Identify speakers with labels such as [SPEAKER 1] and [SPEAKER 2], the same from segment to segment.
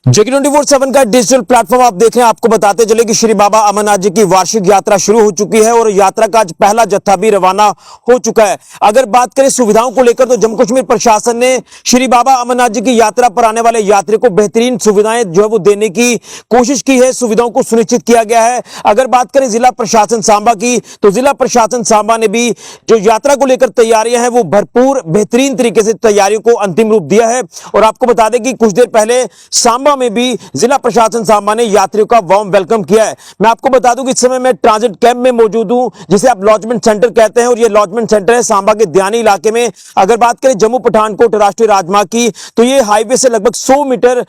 [SPEAKER 1] जेके 24/7 का digital platform आप देख रहे हैं। आपको बताते चले कि श्री बाबा अमरनाथ जी की वार्षिक यात्रा शुरू हो चुकी है और यात्रा का आज पहला जत्था भी रवाना हो चुका है। अगर बात करें सुविधाओं को लेकर तो जम्मू कश्मीर प्रशासन ने श्री बाबा अमरनाथ जी की यात्रा पर आने वाले यात्री को बेहतरीन सुविधाएं जो है वो देने की कोशिश की है। सुविधाओं को सुनिश्चित किया गया है। अगर बात करें जिला प्रशासन सांबा की तो जिला प्रशासन सांबा ने भी जो यात्रा को लेकर तैयारियां हैं वो भरपूर बेहतरीन तरीके से तैयारियों को अंतिम रूप दिया है। और आपको बता दें कि कुछ देर पहले सांबा में भी जिला प्रशासन सांबा ने यात्रियों का वार्म वेलकम किया है। मैं आपको बता दूं कि इस समय मैं ट्रांजिट कैंप में मौजूद हूं, जिसे आप लॉजमेंट सेंटर कहते हैं, और ये लॉजमेंट सेंटर है सांबा के दयानी इलाके में। अगर बात करें जम्मू पठानकोट राष्ट्रीय राजमार्ग की तो ये हाईवे से लगभग 100 मीटर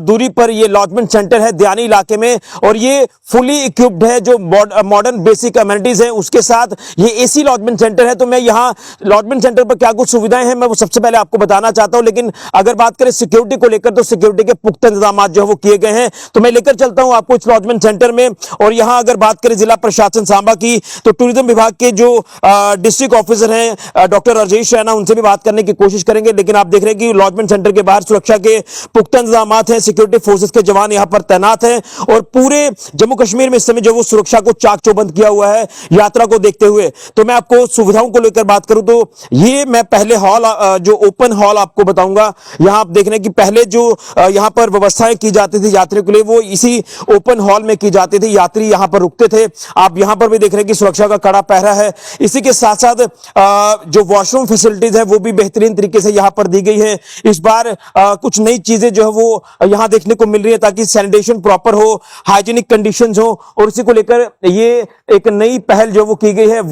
[SPEAKER 1] दूरी पर ये लॉजमेंट सेंटर है दयानी इलाके में, और ये फुली इक्विप्ड है। जो मॉडर्न बेसिक अमेनिटीज है उसके साथ ये एसी लॉजमेंट सेंटर है। तो मैं यहाँ लॉजमेंट सेंटर पर क्या कुछ सुविधाएं हैं मैं वो सबसे पहले आपको बताना चाहता हूं। लेकिन अगर बात करें सिक्योरिटी को लेकर तो सिक्योरिटी के पुख्ता इंतजाम जो है वो किए गए हैं। तो मैं लेकर चलता हूं आपको इस लॉजमेंट सेंटर में। और यहां अगर बात करें जिला प्रशासन सांबा की तो टूरिज्म विभाग के जो डिस्ट्रिक्ट ऑफिसर हैं डॉक्टर राजेश रैना, उनसे भी बात करने की कोशिश करेंगे। लेकिन आप देख रहे हैं कि लॉजमेंट सेंटर के बाहर सुरक्षा के पुख्ता इंतजाम हैं, सिक्योरिटी फोर्सेस के जवान यहां पर तैनात हैं, और पूरे जम्मू कश्मीर में इस समय जो वो सुरक्षा को चाक चौबंद किया हुआ है यात्रा को देखते हुए। तो मैं आपको सुविधाओं को लेकर बात करूं तो ये मैं पहले हॉल जो ओपन हॉल आपको बताऊंगा। यहां आप देख रहे हैं कि पहले जो यहां पर व्यवस्थाएं की जाती थी यात्रियों के लिए वो इसी ओपन हॉल में की जाती थी। यात्री यहां पर रुकते थे। आप यहां पर भी देख रहे हैं कि सुरक्षा का कड़ा पहरा है। इसी के साथ साथ जो वॉशरूम फैसिलिटीज है वो भी बेहतरीन तरीके से यहां पर दी गई है। इस बार कुछ नई चीजें जो है वो यहां देखने को मिल रही है ताकि सैनिटेशन प्रॉपर हो, हाइजीनिक कंडीशंस हो, और इसी को लेकर ये एक नई पहल जो वो की गई है।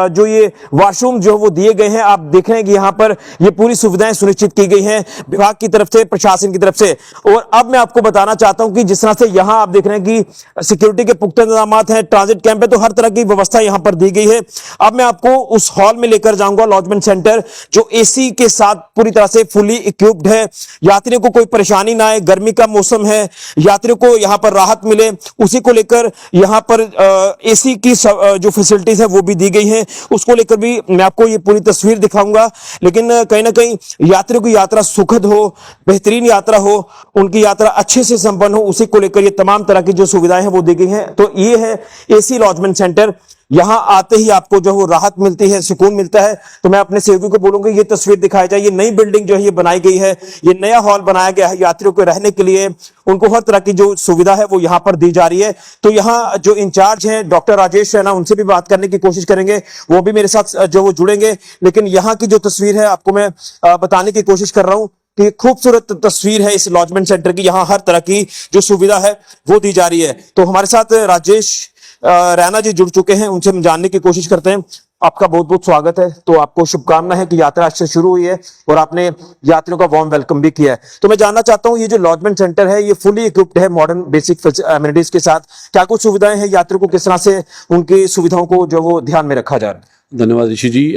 [SPEAKER 1] जो ये वॉशरूम जो वो दिए गए हैं, आप देख रहे हैं कि यहां पर ये पूरी सुविधाएं सुनिश्चित की गई हैं विभाग की तरफ से, प्रशासन की तरफ से। और अब मैं आपको बताना चाहता हूं कि जिस तरह से यहां आप देख रहे हैं कि सिक्योरिटी के पुख्ता इंतजाम हैं, ट्रांजिट कैंप है, तो हर तरह की व्यवस्था यहां पर दी गई है। अब मैं आपको उस हॉल में लेकर जाऊंगा लॉजमेंट सेंटर जो एसी के साथ पूरी तरह से फुली इक्विप्ड है। यात्रियों को कोई परेशानी ना आए, गर्मी का मौसम है, यात्रियों को यहां पर राहत मिले, उसी को लेकर यहां पर एसी की जो फैसिलिटीज है वो भी दी गई है। उसको लेकर भी मैं आपको ये पूरी तस्वीर दिखाऊंगा। लेकिन कहीं ना कहीं यात्रियों की यात्रा सुखद हो, बेहतरीन यात्रा हो, उनकी यात्रा अच्छे से संपन्न हो, उसी को लेकर ये तमाम तरह की जो सुविधाएं हैं वो दी गई हैं। तो ये है एसी लॉजमेंट सेंटर। यहां आते ही आपको जो वो राहत मिलती है, सुकून मिलता है। तो मैं अपने सहयोगी को बोलूंगा ये तस्वीर दिखाई जाए। ये नई बिल्डिंग जो है ये बनाई गई है, ये नया हॉल बनाया गया है यात्रियों को रहने के लिए। उनको हर तरह की जो सुविधा है वो यहां पर दी जा रही है। तो यहां जो इंचार्ज हैं डॉक्टर राजेश रैना, उनसे भी बात करने की कोशिश करेंगे, वो भी मेरे साथ जो वो जुड़ेंगे। लेकिन यहाँ की जो तस्वीर है आपको मैं बताने की कोशिश कर रहा हूं कि खूबसूरत तस्वीर है इस लॉजमेंट सेंटर की। यहां हर तरह की जो सुविधा है वो दी जा रही है। तो हमारे साथ राजेश रैना जी जुड़ चुके हैं, उनसे हम जानने की कोशिश करते हैं। आपका बहुत बहुत स्वागत है। तो आपको शुभकामना है कि यात्रा आज से शुरू हुई है और आपने यात्रियों का वार्म वेलकम भी किया है। तो मैं जानना चाहता हूं ये जो लॉजमेंट सेंटर है ये फुली इक्विप्ड है मॉडर्न बेसिक अमेनिटीज के साथ। क्या कुछ सुविधाएं हैं, यात्रियों को किस तरह से उनकी सुविधाओं को जो वो ध्यान में रखा जा रहा है?
[SPEAKER 2] धन्यवाद ऋषि जी।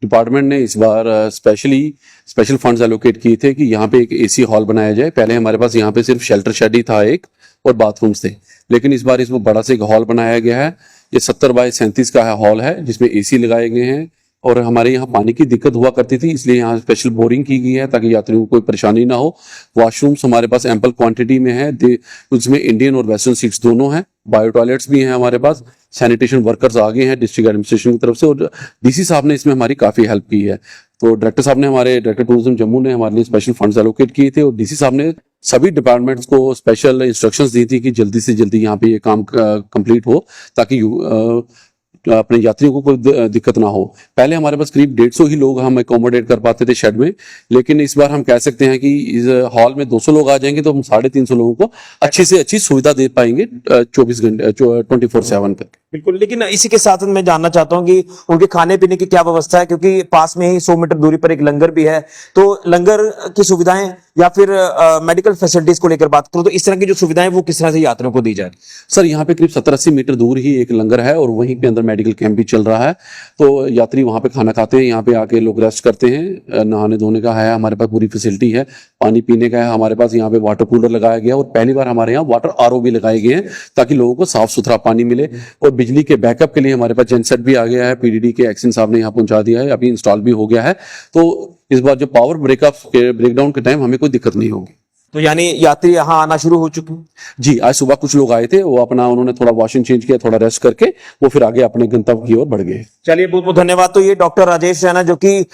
[SPEAKER 2] डिपार्टमेंट ने इस बार स्पेशल फंड्स एलोकेट किए थे कि यहाँ पे एक एसी हॉल बनाया जाए। पहले हमारे पास यहाँ पे सिर्फ शेल्टर शेड ही था एक, और बाथरूम्स थे, लेकिन इस बार इसमें बड़ा सा एक हॉल बनाया गया है। ये 70 बाय 37 का हॉल है जिसमें एसी लगाए गए हैं। और हमारे यहाँ पानी की दिक्कत हुआ करती थी, इसलिए यहाँ स्पेशल बोरिंग की गई है ताकि यात्रियों को कोई परेशानी ना हो। वॉशरूम्स हमारे पास एम्पल क्वांटिटी में है, उसमें इंडियन और वेस्टर्न सीट्स दोनों हैं। बायो टॉयलेट्स भी हैं हमारे पास। सैनिटेशन वर्कर्स आगे हैं डिस्ट्रिक्ट एडमिनिस्ट्रेशन की तरफ से, और डीसी साहब ने इसमें हमारी काफी हेल्प की है। तो डायरेक्टर साहब ने, हमारे डायरेक्टर टूरिज्म जम्मू ने हमारे लिए स्पेशल फंड्स एलोकेट किए थे, और डीसी साहब ने सभी डिपार्टमेंट्स को स्पेशल इंस्ट्रक्शंस दी थी कि जल्दी से जल्दी यहाँ पे ये काम कंप्लीट हो ताकि अपने यात्रियों को कोई दिक्कत ना हो। पहले हमारे पास करीब 150 ही लोग हम अकोमोडेट कर पाते थे शेड में, लेकिन इस बार हम कह सकते हैं कि इस हॉल में 200 लोग आ जाएंगे तो हम 350 लोगों को अच्छी से अच्छी सुविधा दे पाएंगे 24 घंटे 24/7 तक।
[SPEAKER 1] बिल्कुल। लेकिन इसी के साथ मैं जानना चाहता हूं कि उनके खाने पीने की क्या व्यवस्था है, क्योंकि पास में ही 100 मीटर दूरी पर एक लंगर भी है। तो लंगर की सुविधाएं या फिर मेडिकल फैसिलिटीज को लेकर बात करूं तो इस तरह की जो सुविधाएं वो किस तरह से यात्रियों को दी जाए?
[SPEAKER 2] सर, यहाँ पे करीब 70-80 मीटर दूर ही एक लंगर है और वहीं पे अंदर मेडिकल कैंप भी चल रहा है। तो यात्री वहाँ पे खाना खाते हैं, यहाँ पे आके लोग रेस्ट करते हैं। नहाने धोने का है हमारे पास पूरी फैसिलिटी है, पानी पीने का है हमारे पास। यहाँ पे वाटर कूलर लगाया गया और पहली बार हमारे यहाँ वाटर आरओ भी लगाए गए हैं ताकि लोगों को साफ सुथरा पानी मिले। और बिजली के बैकअप के लिए हमारे पास जेनसेट भी आ गया है, पीडीडी के एक्शन साहब ने यहाँ पहुंचा दिया है, अभी इंस्टॉल भी हो गया है। तो इस बार जो पावर ब्रेकडाउन के टाइम हमें कोई दिक्कत नहीं होगी।
[SPEAKER 1] तो यानी यात्री यहाँ आना शुरू हो चुके हैं।
[SPEAKER 2] जी, आज सुबह कुछ लोग आए थे, वो अपना उन्होंने थोड़ा वॉशिंग चेंज किया, थोड़ा रेस्ट करके वो फिर आगे अपने गंतव्य की ओर बढ़ गए।
[SPEAKER 1] चलिए बहुत बहुत धन्यवाद। तो ये डॉक्टर राजेश रैना जो कि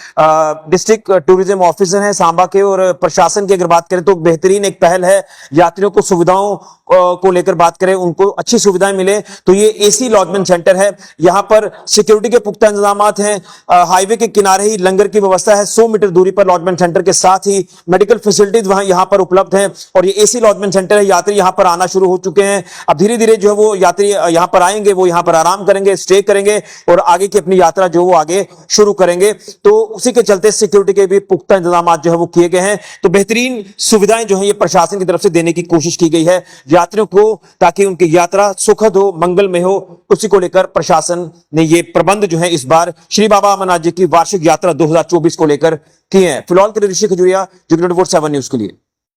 [SPEAKER 1] डिस्ट्रिक्ट टूरिज्म ऑफिसर हैं सांबा के, और प्रशासन की अगर बात करें तो बेहतरीन एक पहल है। यात्रियों को सुविधाओं को लेकर बात करें, उनको अच्छी सुविधाएं मिले, तो ये एसी लॉजमेंट सेंटर है। यहाँ पर सिक्योरिटी के पुख्ता इंतजाम हैं, हाईवे के किनारे ही लंगर की व्यवस्था है, 100 मीटर दूरी पर लॉजमेंट सेंटर के साथ ही मेडिकल फैसिलिटीज वहां यहाँ पर उपलब्ध हैं, और ये एसी लॉजमेंट सेंटर है। यात्री यहाँ पर आना शुरू हो चुके हैं। अब धीरे धीरे जो है वो यात्री यहाँ पर आएंगे, वो यहाँ पर आराम करेंगे, स्टे करेंगे और आगे की अपनी यात्रा जो वो आगे शुरू करेंगे। तो उसी के चलते सिक्योरिटी के भी पुख्ता इंतजाम जो है वो किए गए हैं। तो बेहतरीन सुविधाएं जो है ये प्रशासन की तरफ से देने की कोशिश की गई है यात्रियों को, ताकि उनकी यात्रा सुखद हो, मंगलमय हो। उसी को लेकर प्रशासन ने ये प्रबंध जो है इस बार श्री बाबा अमरनाथ जी की वार्षिक यात्रा 2024 को लेकर किए हैं। फिलहाल के लिए ऋषि खजुरिया, जो 24/7 न्यूज के लिए।